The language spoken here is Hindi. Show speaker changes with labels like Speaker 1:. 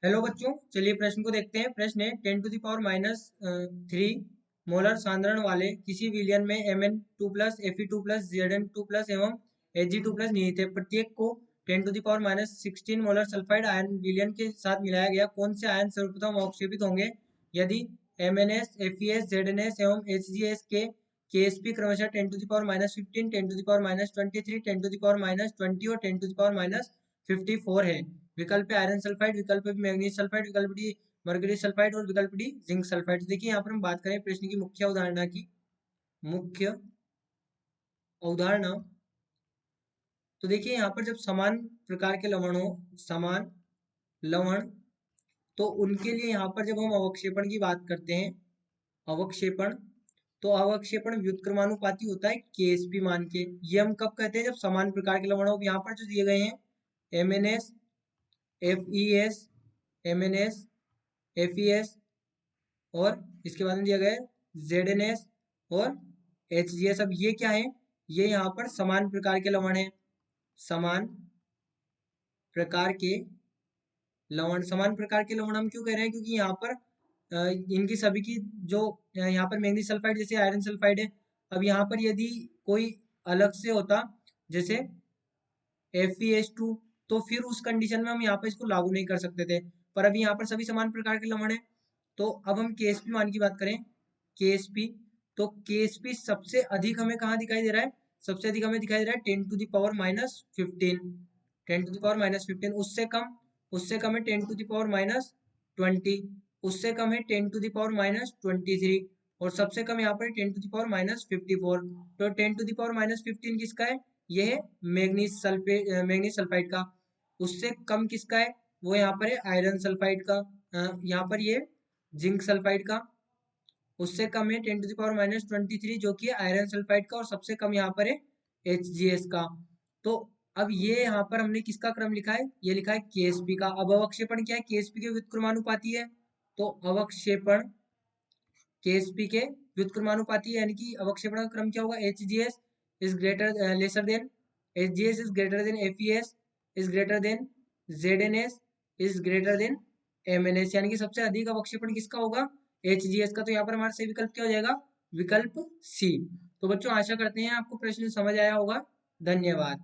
Speaker 1: हेलो बच्चों, चलिए प्रश्न को देखते हैं। प्रश्न है 10⁻³ मोलर सांद्रण वाले किसी विलयन में Mn2+ Fe2+ Zn2+ एवं Hg2+ निहित है। प्रत्येक को 10⁻16 मोलर सल्फाइड आयन विलयन के साथ मिलाया गया। कौन से आयन सर्वप्रथम अवक्षेपित होंगे यदि MnS, FeS, ZnS एवं HgS के Ksp क्रमशः 10⁻15, 10⁻23, 10⁻20 और 10⁻54 है। विकल्प है आयरन सल्फाइड, विकल्प है मैग्नीज सल्फाइड, विकल्प डी मर्करी सल्फाइड और विकल्प डी जिंक सल्फाइड। देखिए यहाँ पर हम बात करें प्रश्न की मुख्य अवधारणा की। मुख्य अवधारणा तो देखिए यहाँ पर जब समान प्रकार के लवण हो, समान लवण, तो उनके लिए यहाँ पर जब हम अवक्षेपण की बात करते हैं, अवक्षेपण, तो अवक्षेपण व्युत्क्रमानुपाती होता है केएसपी मान के। ये हम कब कहते हैं? जब समान प्रकार के लवण हो। यहाँ पर जो दिए गए हैं MnS, FeS, MnS, FeS और इसके बाद में दिया गया है ZnS और HgS। अब ये क्या है? ये यहाँ पर समान प्रकार के लवण है। समान प्रकार के लवण, समान प्रकार के लवण हम क्यों कह रहे हैं? क्योंकि यहाँ पर इनकी सभी की जो यहाँ पर मैग्नीज सल्फाइड जैसे आयरन सल्फाइड है। अब यहाँ पर यदि कोई अलग से होता जैसे FeS2, तो फिर उस कंडीशन में हम यहाँ पर इसको लागू नहीं कर सकते थे। पर अभी यहाँ पर सभी समान प्रकार के लवण है। तो अब हम KSP मान की बात करें, KSP, तो KSP सबसे अधिक हमें कहाँ दिखाई दे रहा है? सबसे अधिक हमें दिखाई दे रहा है 10⁻−15, 10⁻−15। उससे कम है 10⁻−20, उससे कम है 10⁻−23 और सबसे कम यहाँ पर 10⁻−54। तो 10⁻15 किसका है? ये है मैग्नीज सल्फाइड का। उससे कम किसका है? वो यहाँ पर है आयरन सल्फाइड का। यहाँ पर ये जिंक सल्फाइड का। उससे कम है 10⁻−23 जो कि आयरन सल्फाइड का। और सबसे कम यहाँ पर है HgS का। तो अब ये यहाँ पर हमने किसका क्रम लिखा है? ये लिखा है KSP का। अब अवक्षेपण क्या है? KSP के व्युत्क्रमानुपाती है। तो अवक्षेपण KSP के व्युत्क्रमानुपाती है, यानी कि अवक्षेपण का क्रम क्या होगा? HgS is greater lesser than, HgS is greater than FeS is greater than ZnS is greater than MnS, यानी कि सबसे अधिक अवक्षेपण किसका होगा? HgS का। तो यहाँ पर हमारा सही विकल्प क्या हो जाएगा? विकल्प सी। तो बच्चों आशा करते हैं आपको प्रश्न समझ आया होगा। धन्यवाद।